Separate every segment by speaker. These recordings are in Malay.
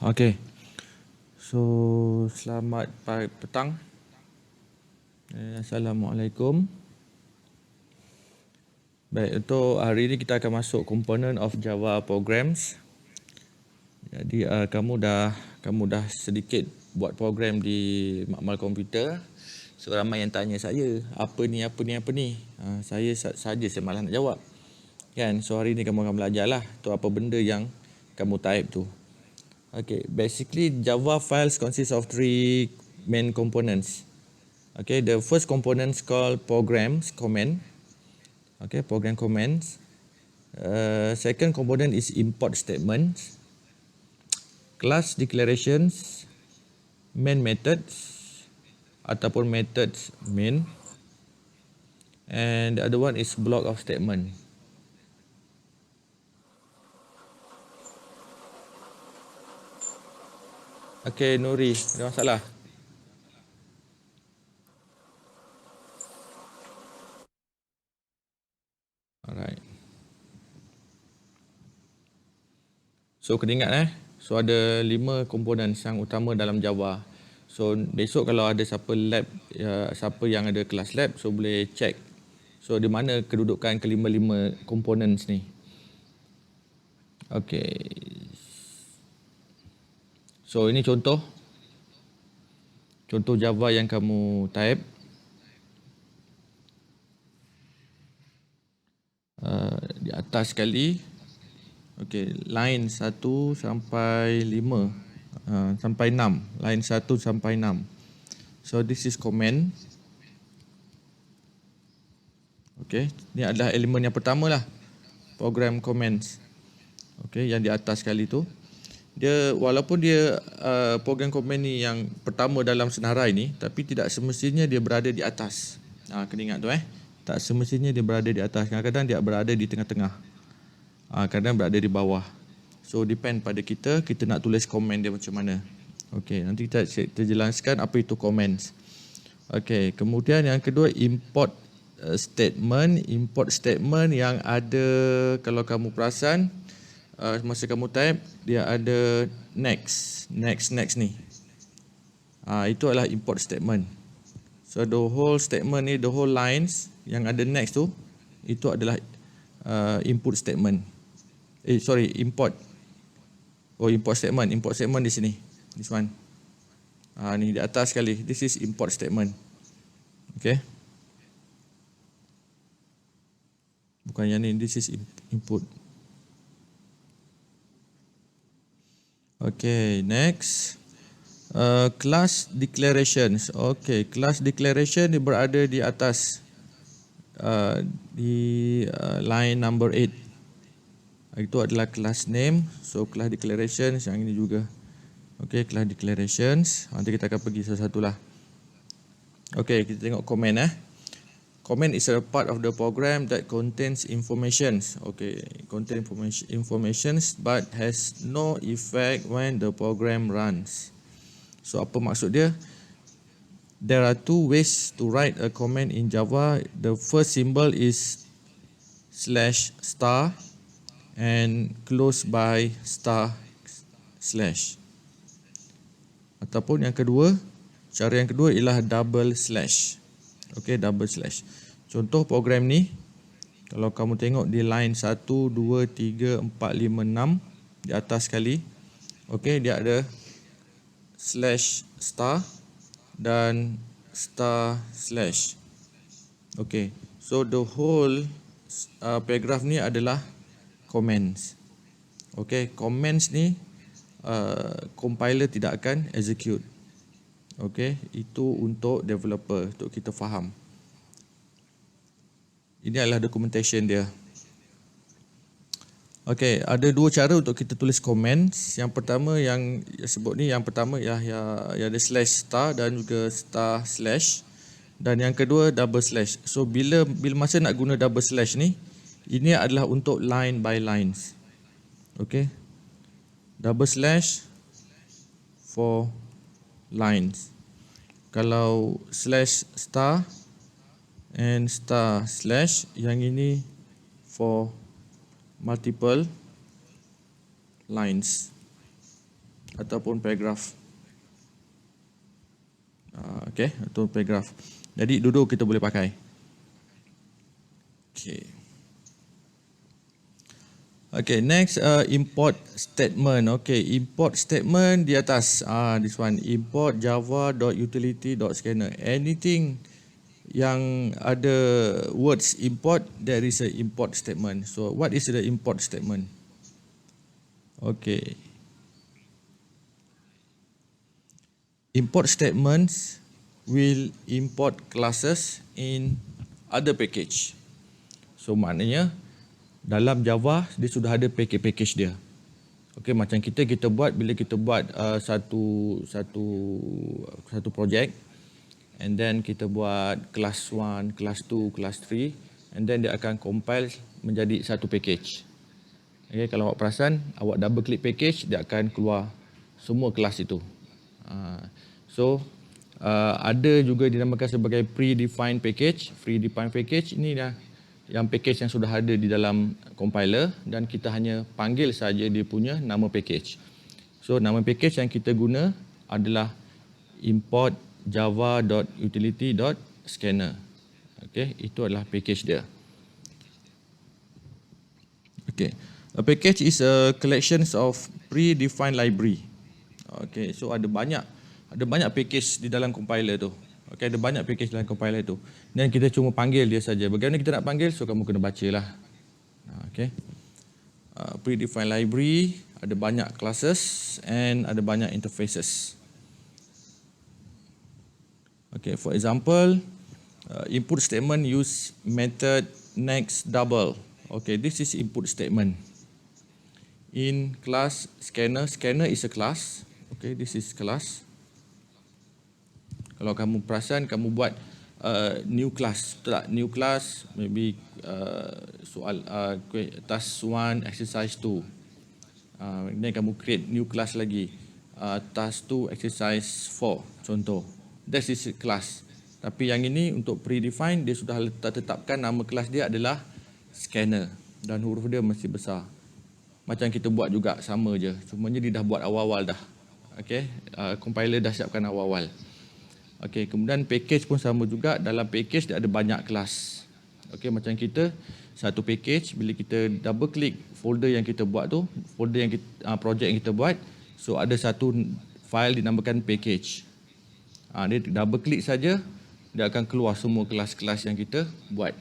Speaker 1: Okay. So, selamat petang. Assalamualaikum. Baik, untuk hari ini kita akan masuk komponen of Java Programs. Jadi, kamu dah sedikit buat program di makmal komputer. So, ramai yang tanya saya, apa ni. Saya malah nak jawab. Kan? So, hari ni kamu akan belajar lah tu apa benda yang kamu type tu. Okay, basically Java files consist of three main components. Okay, the first component is called programs comment. Okay, program commands. Second component is import statements, class declarations, main methods ataupun methods main, and the other one is block of statement. Okay, Nuri, ada masalah? Alright. So, kena ingat So, ada 5 komponen yang utama dalam Java. So, besok kalau ada siapa yang ada kelas lab, so boleh check. So, di mana kedudukan kelima-lima components ni. Okay. So, ini contoh Java yang kamu type. Di atas sekali. Okay, line 1 sampai 5. Sampai 6. Line 1 sampai 6. So, this is comment. Okay, ni adalah elemen yang pertama lah. Program comments. Okay, yang di atas sekali tu. Walaupun dia program comment ni yang pertama dalam senarai ni, tapi tidak semestinya dia berada di atas. Kena ingat tu tak semestinya dia berada di atas. Kadang-kadang dia berada di tengah-tengah. Kadang berada di bawah. So depend pada kita nak tulis komen dia macam mana. Okay, nanti kita jelaskan apa itu comments. Okay, kemudian yang kedua import statement. Import statement yang ada, kalau kamu perasan, masa kamu type dia ada next ni. Itu adalah import statement. So the whole statement ni, the whole lines yang ada next tu, itu adalah input statement. Import. Import statement. Import statement di sini. This one. Ni di atas sekali. This is import statement. Okay. Bukan yang ni. This is input. Okay, next. Class declarations. Okay, class declaration dia berada di atas. Di line number 8. Itu adalah class name. So, class declarations yang ini juga. Okay, class declarations. Nanti kita akan pergi satu-satu lah. Okay, kita tengok comment Comment is a part of the program that contains informations. Okay, contain informations but has no effect when the program runs. So, apa maksud dia? There are two ways to write a comment in Java. The first symbol is /* and close by */. Ataupun cara yang kedua ialah double slash. Okey, double slash. Contoh program ni, kalau kamu tengok di line 1, 2, 3, 4, 5, 6 di atas sekali. Okey, dia ada /* dan */. Okey, so the whole paragraph ni adalah comments. Okey, comments ni compiler tidak akan execute. Okey, itu untuk developer, untuk kita faham. Ini adalah documentation dia. Okey, ada dua cara untuk kita tulis comments. Yang pertama yang sebut ni, yang pertama ialah yang ada /* dan juga */. Dan yang kedua double slash. So bila masa nak guna double slash ni, ini adalah untuk line by lines. Okey. Double slash for lines. Kalau /* and */, yang ini for multiple lines. ataupun paragraph. Okay, atau paragraph. Jadi dua-dua kita boleh pakai. Okay. Okay, next import statement. Okay, import statement di atas. This one, import java.utility.scanner. Anything yang ada words import, there is a import statement. So what is the import statement? Okay. Import statements will import classes in other package. So maknanya dalam Java dia sudah ada package dia. Okey, macam kita buat bila kita buat satu projek, and then kita buat class 1, class 2, class 3, and then dia akan compile menjadi satu package. Okey, kalau awak perasan, awak double click package, dia akan keluar semua kelas itu. Ada juga dinamakan sebagai predefined package. Predefined package ini dah yang package yang sudah ada di dalam compiler dan kita hanya panggil saja dia punya nama package. So nama package yang kita guna adalah import java.utility.scanner. Okay, itu adalah package dia. Okay, a package is a collection of predefined library. Okay, so ada banyak package di dalam compiler tu. Okay, ada banyak package dalam compiler tu. Dan kita cuma panggil dia saja. Bagaimana kita nak panggil? So kamu kena bacalah. Okay. Predefined library, ada banyak classes and ada banyak interfaces. Okay, for example, input statement use method next double. Okay, this is input statement. In class scanner, scanner is a class. Okay, this is class. Kalau kamu perasan, kamu buat new class, betul tak? New class, maybe soal task 1, exercise 2. Then kamu create new class lagi, task 2, exercise 4, contoh. That is class. Tapi yang ini untuk predefined, dia sudah tetapkan nama kelas dia adalah scanner dan huruf dia mesti besar. Macam kita buat juga sama je, cumanya dia dah buat awal-awal dah. Okay, compiler dah siapkan awal-awal. Okey, kemudian package pun sama juga. Dalam package dia ada banyak kelas. Okey, macam kita satu package, bila kita double click folder yang kita buat tu, folder yang kita, project yang kita buat, so ada satu file dinamakan package. Dia double click saja, dia akan keluar semua kelas-kelas yang kita buat.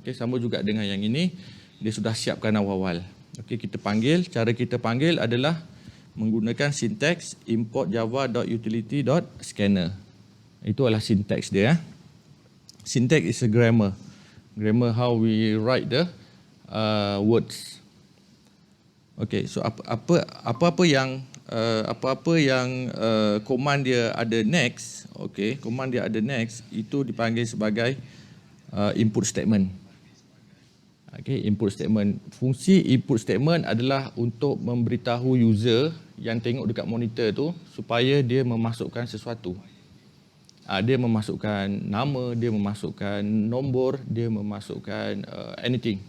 Speaker 1: Okey, sama juga dengan yang ini, dia sudah siapkan awal-awal. Okey, kita panggil, cara kita panggil adalah menggunakan syntax import java.utility.scanner. Itu adalah syntax dia. Syntax is a grammar. Grammar how we write the words. Okay, so apa-apa yang command dia ada next, okay, command dia ada next, itu dipanggil sebagai input statement. Okay, input statement. Fungsi input statement adalah untuk memberitahu user yang tengok dekat monitor tu supaya dia memasukkan sesuatu. Dia memasukkan nama, dia memasukkan nombor, dia memasukkan anything.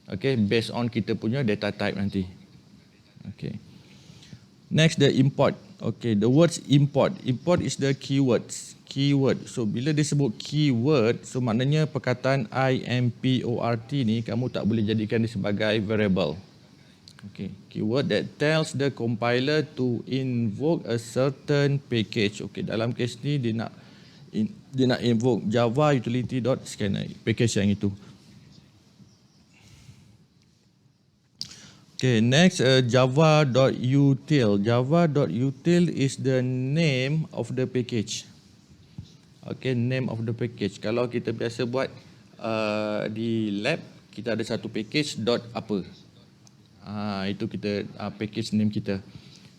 Speaker 1: Okay, based on kita punya data type nanti. Okay. Next, the import. Okay, the words import. Import is the keywords. Keyword. So bila disebut keyword, so maknanya perkataan import ni kamu tak boleh jadikan dia sebagai variable. Okay, keyword that tells the compiler to invoke a certain package. Okay, dalam case ni dia nak invoke java utility.scanner, package yang itu. Okay, next java.util. Java.util is the name of the package. Okay, name of the package. Kalau kita biasa buat di lab, kita ada satu package dot apa. Itu kita package name kita.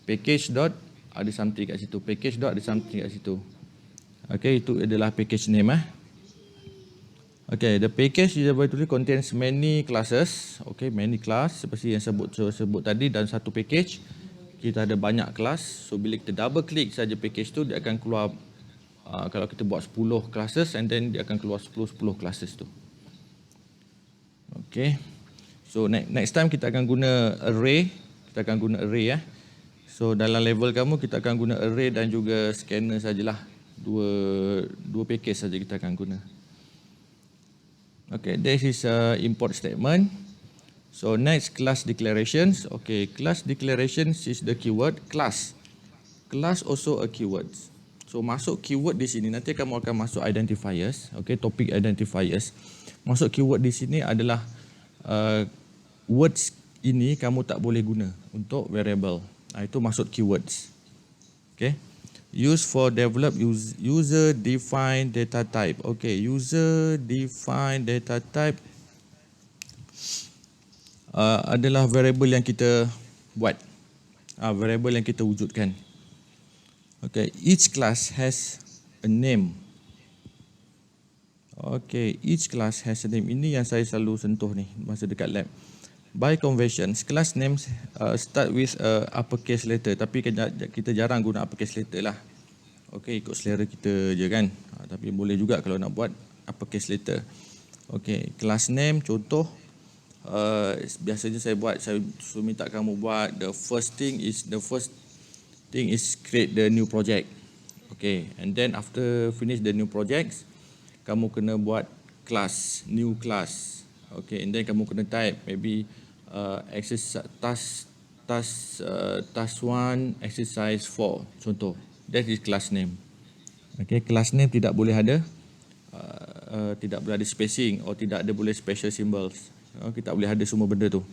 Speaker 1: Package dot ada something kat situ. Package dot ada something kat situ. Okay, itu adalah package name. Okay, the package Java Utility contains many classes. Okay, many class seperti yang sebut tadi, dan satu package kita ada banyak kelas. So bila kita double click saja package tu, dia akan keluar. Kalau kita buat 10 classes, and then dia akan keluar 10 classes tu. Okay. So next time kita akan guna array. So dalam level kamu kita akan guna array dan juga scanner sajalah. Dua package saja kita akan guna. Okay, this is a import statement. So next, class declarations. Okay, class declarations is the keyword class. Class also a keyword. So masuk keyword di sini, nanti kamu akan masuk identifiers. Okay, topic identifiers. Masuk keyword di sini adalah words ini kamu tak boleh guna untuk variable. Itu masuk keywords. Okay. Use for develop user defined data type. Okay, user defined data type adalah variable yang kita buat. Variable yang kita wujudkan. Okay, each class has a name. Okay, each class has a name. Ini yang saya selalu sentuh ni masa dekat lab. By conventions, class names start with uppercase letter. Tapi kita jarang guna uppercase letter lah. Okay, ikut selera kita je kan. Tapi boleh juga kalau nak buat uppercase letter. Okay, class name contoh. Biasanya saya minta kamu buat the first thing is create the new project. Okay, and then after finish the new projects, kamu kena buat class, new class. Okay, and then kamu kena type maybe exercise task 1 exercise 4 contoh. That is class name. Okay, class name tidak boleh ada spacing atau tidak ada boleh special symbols. Kita tak boleh ada semua benda tu.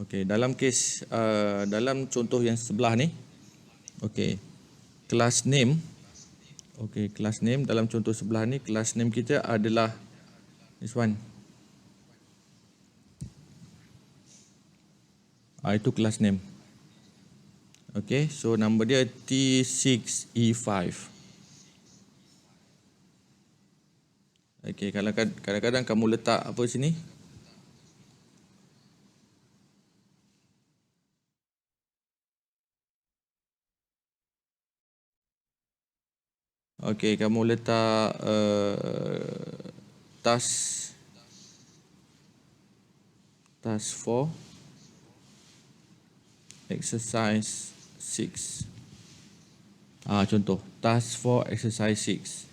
Speaker 1: Okay, dalam case dalam contoh yang sebelah ni, okay, class name. Okay, class name dalam contoh sebelah ni, class name kita adalah this one. Itu class name. Okay, so nama dia T6E5. Okay, kadang-kadang kamu letak apa sini? Okay, kamu letak task 4 exercise 6. Contoh task 4 exercise 6.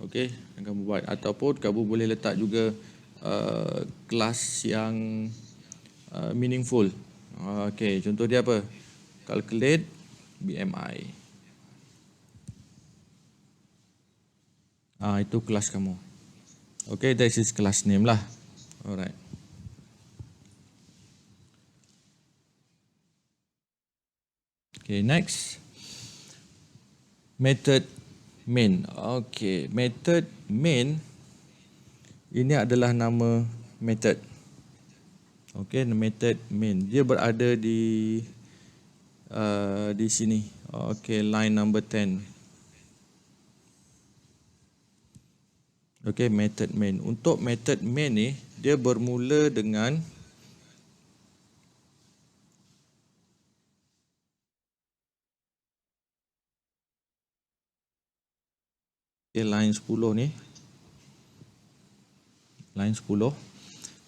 Speaker 1: Okay, yang kamu buat. Ataupun kamu boleh letak juga kelas yang meaningful. Okay, contoh dia apa? Calculate BMI. Itu kelas kamu. Okay, that is class name lah. Alright. Okay, next. Method main. Okay, method main ini adalah nama method. Okay, method main. Dia berada di sini. Okay, line number 10. Okay, method main. Untuk method main ni, dia bermula dengan line 10 ni. Line 10.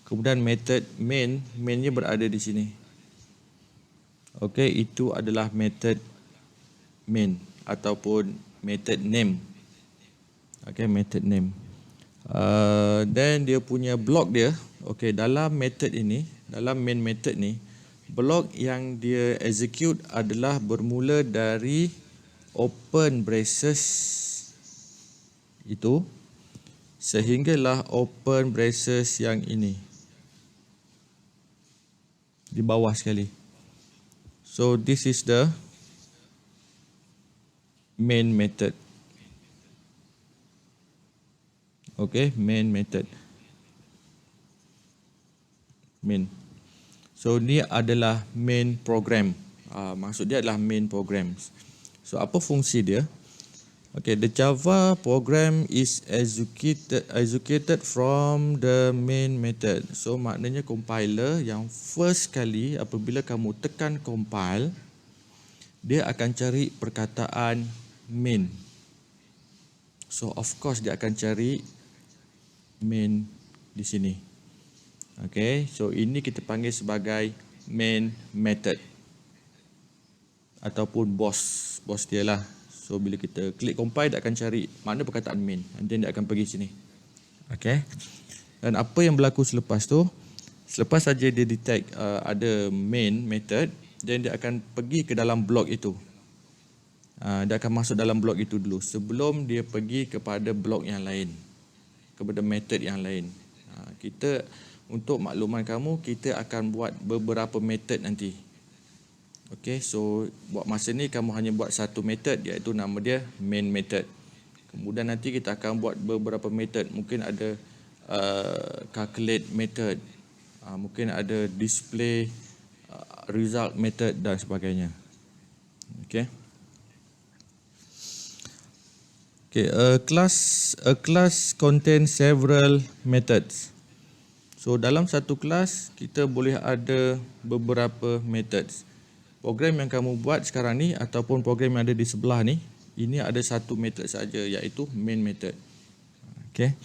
Speaker 1: Kemudian method mainnya berada di sini. Okay, itu adalah method main ataupun method name. Okay, method name. Then dia punya block dia, okay, dalam method ini, dalam main method ni, block yang dia execute adalah bermula dari open braces itu sehinggalah open braces yang ini di bawah sekali. So this is the main method. Okay, main method. Main. So ni adalah main program. Maksud dia adalah main programs. So apa fungsi dia? Okay, the Java program is executed from the main method. So maknanya compiler yang first kali apabila kamu tekan compile, dia akan cari perkataan main. So of course dia akan cari main di sini. Okay, so ini kita panggil sebagai main method. ataupun boss dia lah. So bila kita klik compile, dia akan cari mana perkataan main, and then dia akan pergi sini. Okay. Dan apa yang berlaku selepas tu, selepas saja dia detect ada main method, then dia akan pergi ke dalam blok itu. Dia akan masuk dalam blok itu dulu sebelum dia pergi kepada blok yang lain, kepada method yang lain. Kita, untuk makluman kamu, kita akan buat beberapa method nanti. Okay, so buat masa ni kamu hanya buat satu method, iaitu nama dia main method. Kemudian nanti kita akan buat beberapa method. Mungkin ada calculate method, mungkin ada display result method dan sebagainya. Okay. Okay, a class contains several methods. So dalam satu kelas kita boleh ada beberapa methods. Program yang kamu buat sekarang ni ataupun program yang ada di sebelah ni, ini ada satu method saja, iaitu main method. Okay.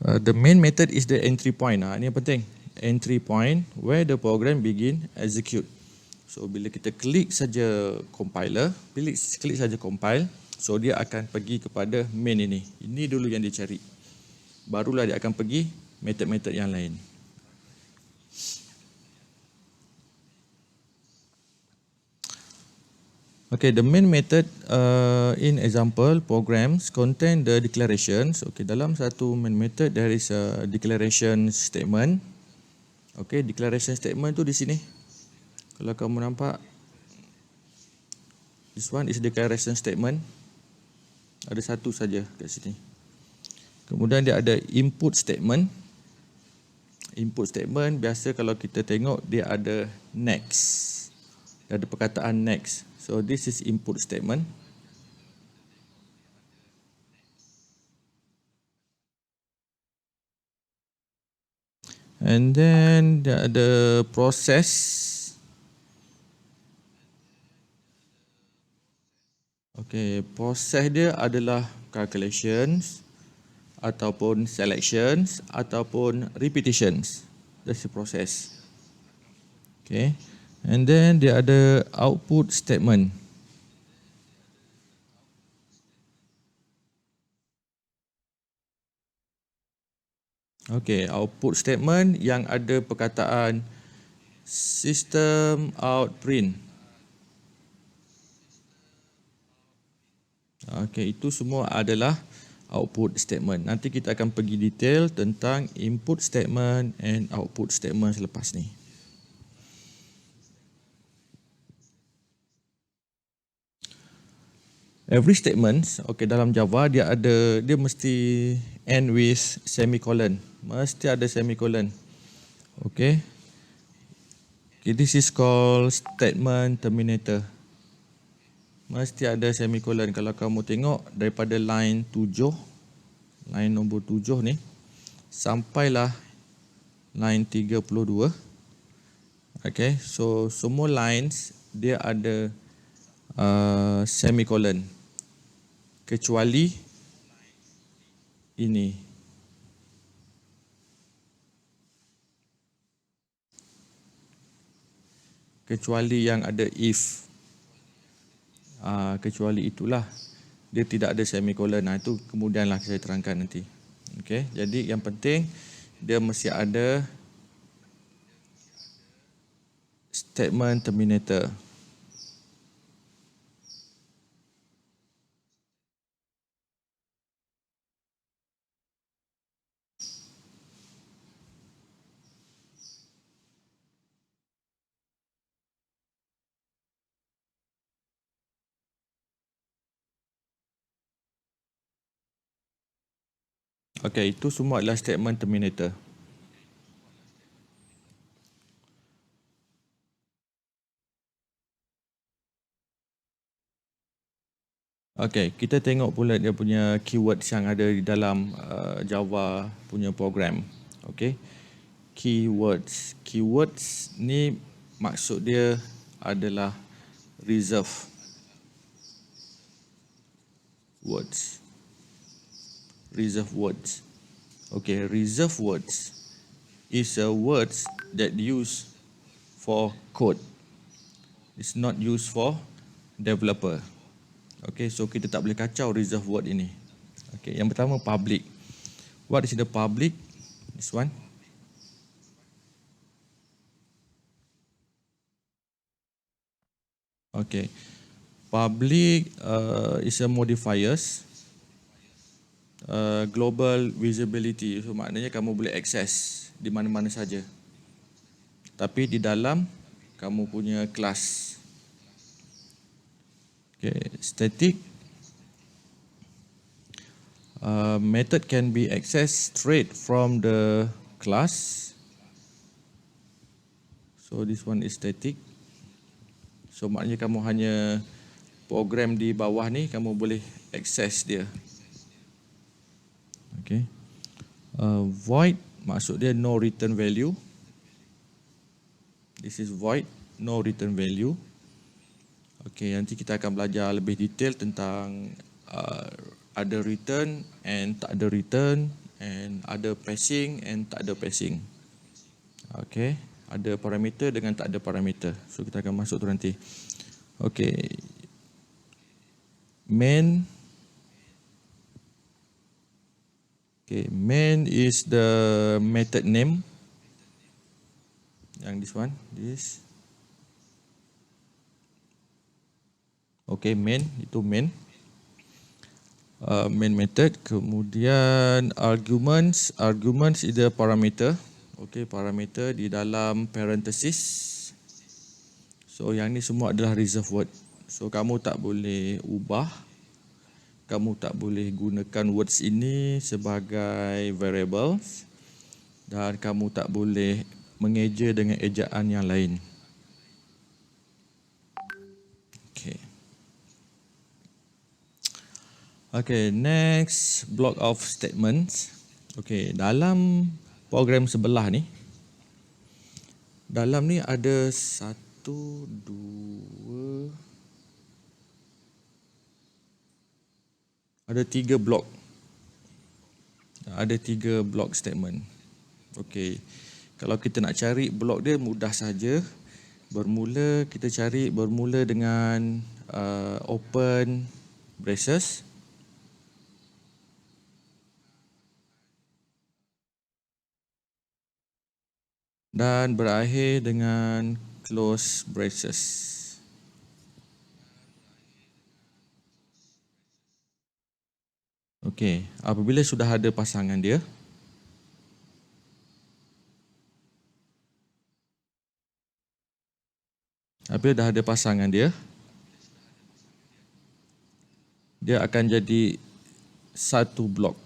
Speaker 1: The main method is the entry point. Ini yang penting. Entry point where the program begin execute. So bila kita klik saja compiler, klik saja compile, so dia akan pergi kepada main ini. Ini dulu yang dia cari. Barulah dia akan pergi method-method yang lain. Okay, the main method in example programs contain the declarations. Okay, dalam satu main method there is a declaration statement. Okay, declaration statement tu di sini. Kalau kamu nampak, this one is declaration statement. Ada satu saja kat sini. Kemudian dia ada input statement. Input statement biasa kalau kita tengok dia ada next. Dia ada perkataan next. So this is input statement. And then dia ada process. Okay, proses dia adalah calculations ataupun selections ataupun repetitions. That's the process. Okay. And then dia ada output statement. Okay, output statement yang ada perkataan system out print. Okay, itu semua adalah output statement. Nanti kita akan pergi detail tentang input statement and output statement selepas ni. Every statement, okay, dalam Java dia mesti end with semicolon. Mesti ada semicolon. Okay. Okay, this is called statement terminator. Mesti ada semicolon. Kalau kamu tengok daripada line 7, line nombor 7 ni, sampailah line 32. Okay, so semua lines dia ada semicolon. Kecuali ini. Kecuali yang ada if. Kecuali itulah dia tidak ada semicolon. Itu kemudianlah saya terangkan nanti. Okay, jadi yang penting dia mesti ada statement terminator. Okay, itu semua adalah statement terminator. Okay, kita tengok pula dia punya keywords yang ada di dalam Java punya program. Okay, keywords. Keywords ni maksud dia adalah reserve words. Reserve words. Okay, reserve words is a words that used for code. It's not used for developer. Okay, so kita tak boleh kacau reserve word ini. Okay, yang pertama public. What is the public? This one. Okay, public is a modifiers. Global visibility, so maknanya kamu boleh akses di mana-mana saja. Tapi di dalam kamu punya kelas. Okay, static. Method can be accessed straight from the class. So this one is static. So maknanya kamu hanya program di bawah ni kamu boleh access dia. Okay. Void maksud dia no return value. This is void, no return value. Okay, nanti kita akan belajar lebih detail tentang ada return and tak ada return, and ada passing and tak ada passing. Okay, ada parameter dengan tak ada parameter. So kita akan masuk tu nanti. Okay, main. Okay, main is the method name. Yang this one, this. Okay, main itu main. Main method. Kemudian arguments is the parameter. Okay, parameter di dalam parenthesis. So yang ni semua adalah reserve word. So kamu tak boleh ubah, kamu tak boleh gunakan words ini sebagai variables, dan kamu tak boleh mengeja dengan ejaan yang lain. Okay. Okay, next block of statements. Okay, dalam program sebelah ni, dalam ni ada 1, 2, ada 3 blok. Ada 3 blok statement. Okay, kalau kita nak cari blok dia mudah saja. Kita cari bermula dengan open braces. Dan berakhir dengan close braces. Okey, apabila sudah ada pasangan dia, dia akan jadi satu blok.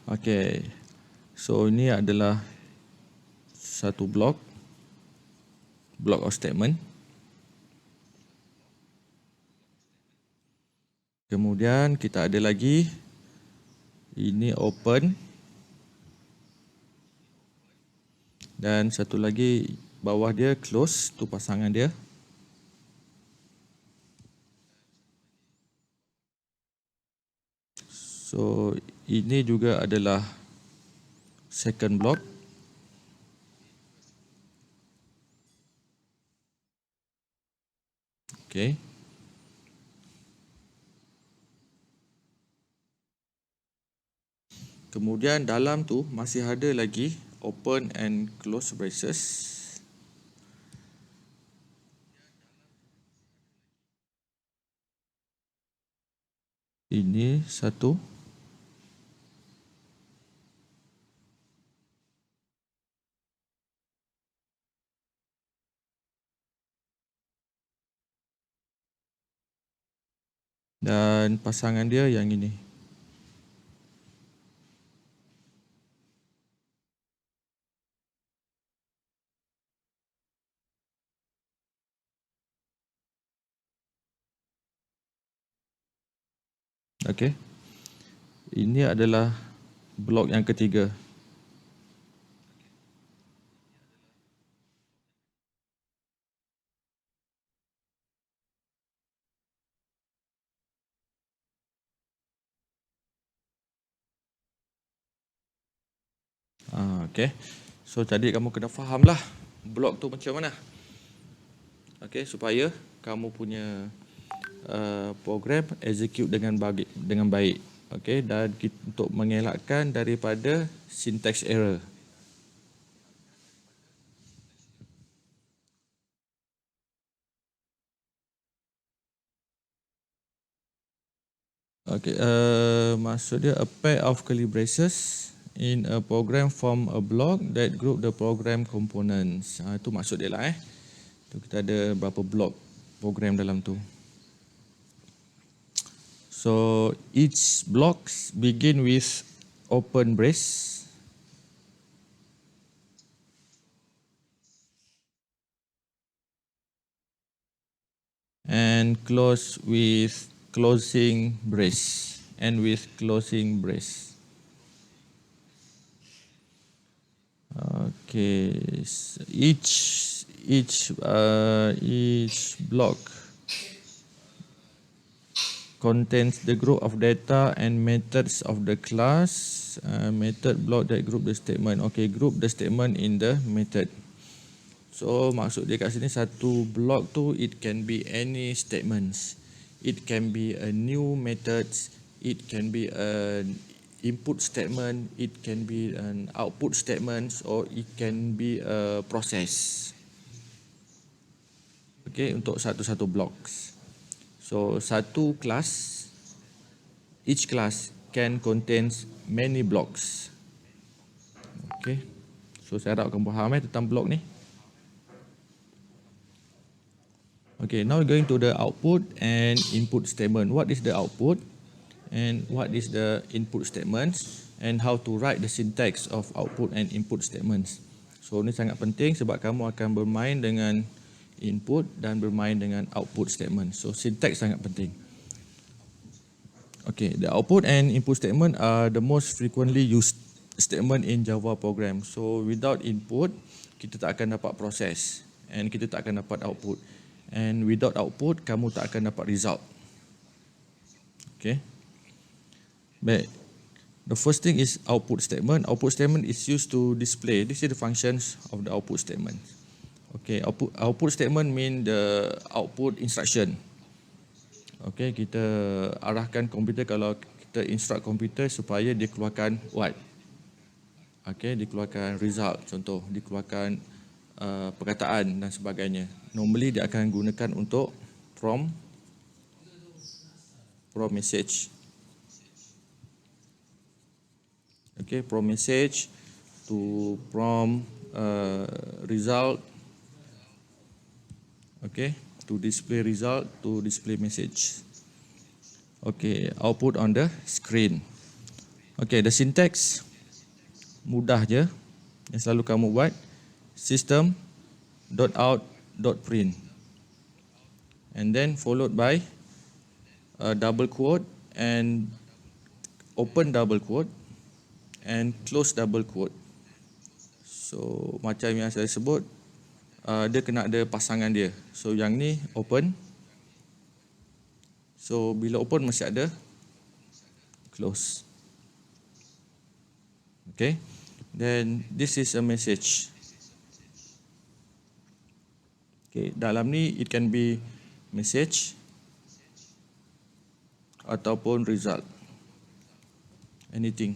Speaker 1: Okey. So ini adalah satu blok of statement. Kemudian kita ada lagi ini open, dan satu lagi bawah dia close, tu pasangan dia. So ini juga adalah second block. Okay. Kemudian dalam tu masih ada lagi open and close braces. Ini satu. Dan pasangan dia yang ini. Okey. Ini adalah blok yang ketiga. Okay. So tadi kamu kena fahamlah blok tu macam mana. Okay, supaya kamu punya program execute dengan baik. Okay, dan untuk mengelakkan daripada syntax error. Okay, maksud dia a pair of curly braces in a program form a block that group the program components. Itu maksud dia lah. Tu kita ada berapa blok program dalam tu. So each blocks begin with open brace and close with closing brace and with closing brace. Okay, each block contains the group of data and methods of the class. Method block that group the statement. Okay, group the statement in the method. So maksud dia kat sini satu block tu it can be any statements. It can be a new methods. It can be an input statement. It can be an output statement, or it can be a process. Okay, untuk satu-satu blocks. So satu class, each class can contains many blocks. Okay, so saya harap kamu faham tentang blok ni. Okay, now we're going to the output and input statement. What is the output and what is the input statements, and how to write the syntax of output and input statements. So ini sangat penting sebab kamu akan bermain dengan input dan bermain dengan output statement. So syntax sangat penting. Okay, the output and input statement are the most frequently used statement in Java program. So without input, kita tak akan dapat proses and kita tak akan dapat output. And without output, kamu tak akan dapat result. Okay. Baik. The first thing is output statement. Output statement is used to display. This is the functions of the output statement. Okay, output statement mean the output instruction. Okay, kita arahkan komputer, kalau kita instruct komputer supaya dia keluarkan what? Okay, dikeluarkan result, contoh dikeluarkan perkataan dan sebagainya. Normally dia akan gunakan untuk from message. Okay, from message to from result. Okay, to display result to display message. Okay, output on the screen. Okay, the syntax mudah je yang selalu kamu buat. System.out.print and then followed by a double quote and open double quote and close double quote. So macam yang saya sebut, dia kena ada pasangan dia. So yang ni open, so bila open mesti ada close. Okay, then this is a message. Okay, dalam ni it can be message ataupun result. Anything.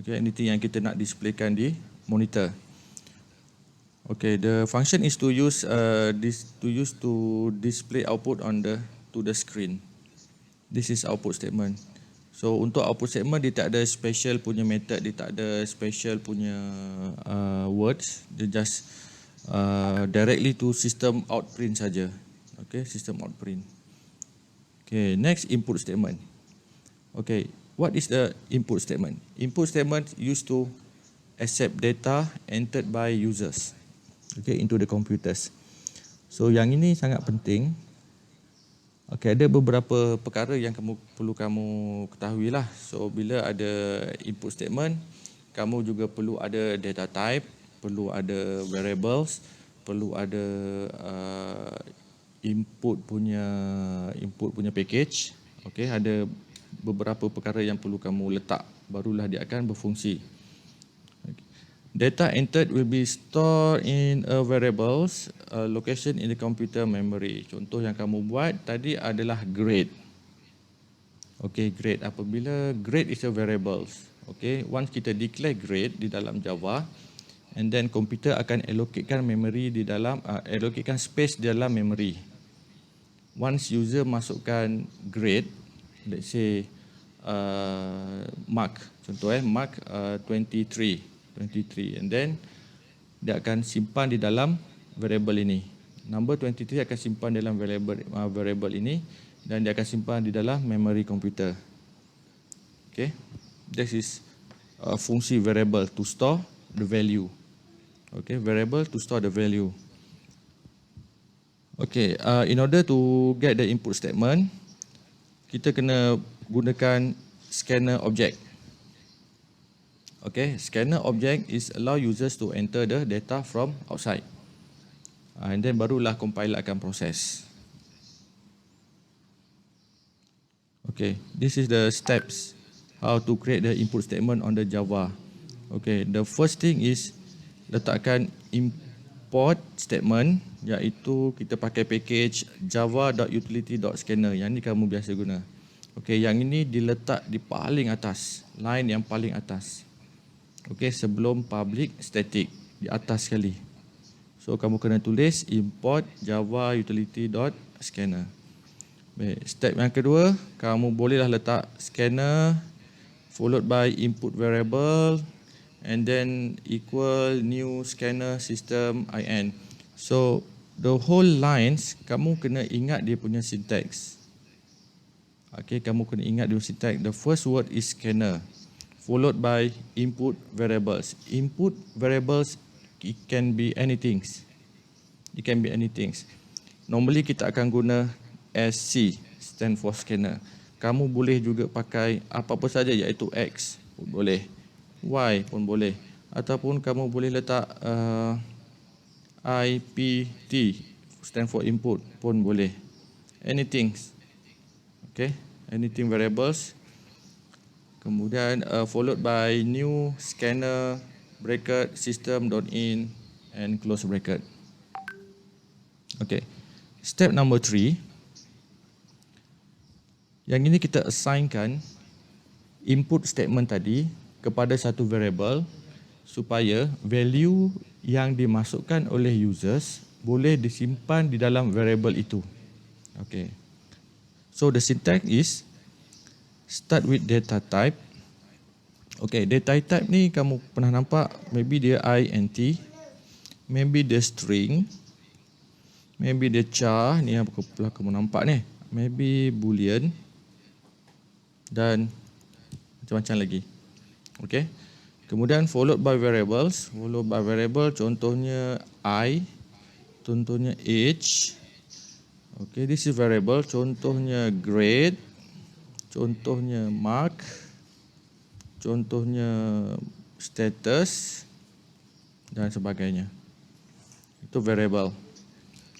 Speaker 1: Okay, anything yang kita nak displaykan di monitor. Okay, the function is to use to display output on to the screen. This is output statement. So untuk output statement dia tak ada special punya method, dia tak ada special punya words, dia just directly to system out print saja. Okay, system out print. Okay, next input statement. Okay, what is the input statement? Input statement used to accept data entered by users, okay, into the computers. So yang ini sangat penting. Okay, ada beberapa perkara yang perlu kamu ketahui lah. So bila ada input statement, kamu juga perlu ada data type, perlu ada variables, perlu ada input punya package. Okay, ada beberapa perkara yang perlu kamu letak, barulah dia akan berfungsi. Data entered will be stored in a variables location in the computer memory. Contoh yang kamu buat tadi adalah grade. Okay, grade. Apabila grade is a variables. Okay, once kita declare grade di dalam Java, and then komputer akan allocatekan memory di dalam, allocatekan space di dalam memory. Once user masukkan grade, let's say mark, contoh mark 23, and then dia akan simpan di dalam variable ini. Number 23 akan simpan dalam variable ini dan dia akan simpan di dalam memory komputer. Okay, this is fungsi variable to store the value. Okay, variable to store the value. Okay, in order to get the input statement, kita kena gunakan scanner object. Okay, scanner object is allow users to enter the data from outside. And then barulah compiler akan proses. Okay, this is the steps how to create the input statement on the Java. Okay, the first thing is letakkan import statement, iaitu kita pakai package java.utility.scanner. Yang ni kamu biasa guna. Okay, yang ini diletak di paling atas, line yang paling atas. Okay, sebelum public static, di atas sekali. So kamu kena tulis import java.utility.scanner. Baik, step yang kedua, kamu bolehlah letak scanner followed by input variable and then equal new scanner system in. So the whole lines kamu kena ingat dia punya syntax. Okay, kamu kena ingat dia punya syntax. The first word is scanner followed by input variables. Input variables it can be anything. It can be anything. Normally kita akan guna SC, stand for scanner. Kamu boleh juga pakai apa-apa saja, iaitu X pun boleh, Y pun boleh, ataupun kamu boleh letak IPT, stand for input pun boleh. Anything. Okay, anything variables. Kemudian followed by new scanner bracket system.in and close bracket. Okay, step number 3. Yang ini kita assignkan input statement tadi kepada satu variable supaya value yang dimasukkan oleh users boleh disimpan di dalam variable itu. Okay, so the syntax is start with data type. Okay, data type ni kamu pernah nampak, maybe dia int, maybe dia string, maybe dia char, ni yang kamu nampak ni, maybe boolean dan macam-macam lagi. Okay, kemudian followed by variables, contohnya I, contohnya age. Okay, this is variable, contohnya grade, contohnya mark, contohnya status dan sebagainya. Itu variable.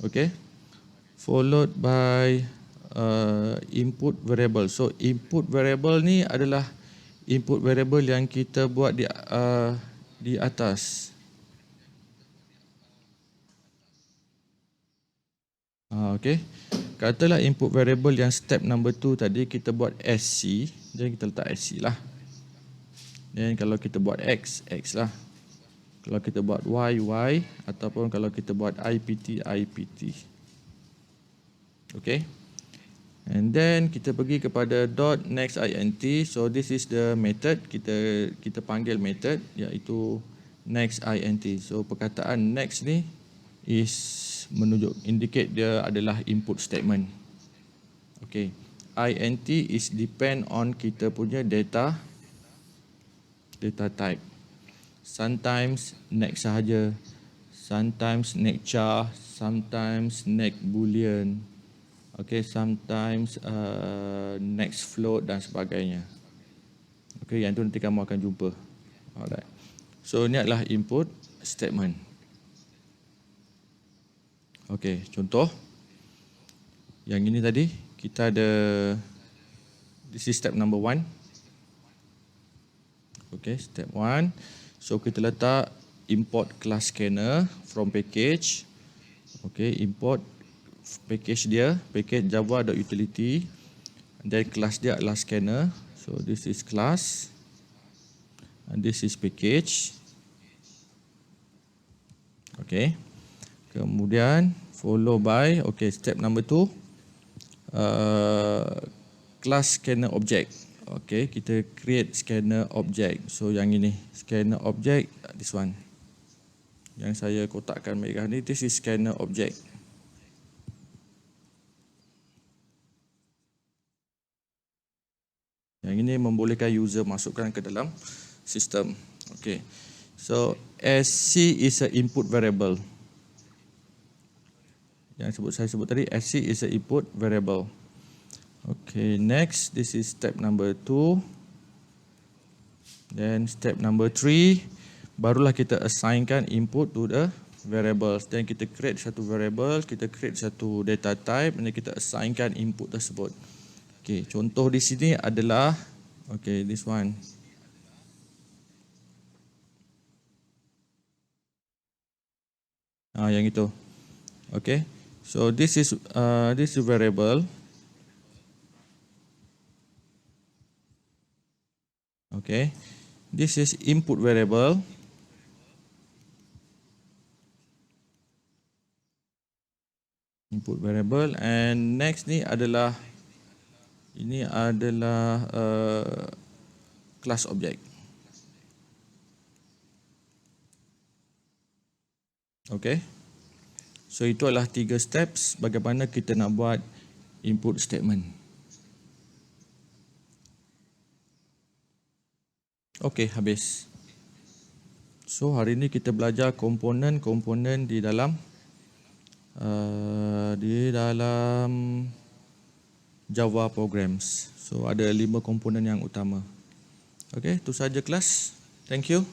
Speaker 1: Okay, followed by input variable. So input variable ni adalah input variable yang kita buat di atas. Okay, katalah input variable yang step number 2 tadi kita buat SC, jadi kita letak SC lah. Dan kalau kita buat X, X lah. Kalau kita buat Y, Y. Ataupun kalau kita buat IPT, IPT. Okay, and then kita pergi kepada .next int. So this is the method, kita panggil method, iaitu next int. So perkataan next ni is indicate dia adalah input statement. Okay, int is depend on kita punya data type. Sometimes next sahaja, sometimes next char, sometimes next boolean. Okay, sometimes next float dan sebagainya. Okay, yang tu nanti kamu akan jumpa. Alright. So ni adalah input statement. Okay, contoh. Yang ini tadi kita ada, this is step number 1. Okay, step 1. So kita letak import class scanner from package. Okay, import package dia, package java.utility, dan class dia adalah scanner. So this is class and this is package. Okay, kemudian follow by, okay, step number 2, class scanner object. Okay, kita create scanner object. So yang ini scanner object, this one yang saya kotakkan merah ni, this is scanner object. Yang ini membolehkan user masukkan ke dalam sistem. Okay, so SC is a input variable. Yang saya sebut tadi, SC is a input variable. Okay, next, this is step number 2. Then step number 3, barulah kita assignkan input to the variables. Then kita create satu variable, kita create satu data type, dan kita assignkan input tersebut. Okay, contoh di sini adalah, okay, this one. Yang itu. Okay, so this is variable. Okay, this is input variable. Input variable, and next ni adalah, ini adalah class object. Okay, so itu adalah 3 steps bagaimana kita nak buat input statement. Okay, habis. So hari ini kita belajar komponen-komponen di dalam Java programs. So ada 5 komponen yang utama. Okay, itu saja kelas. Thank you.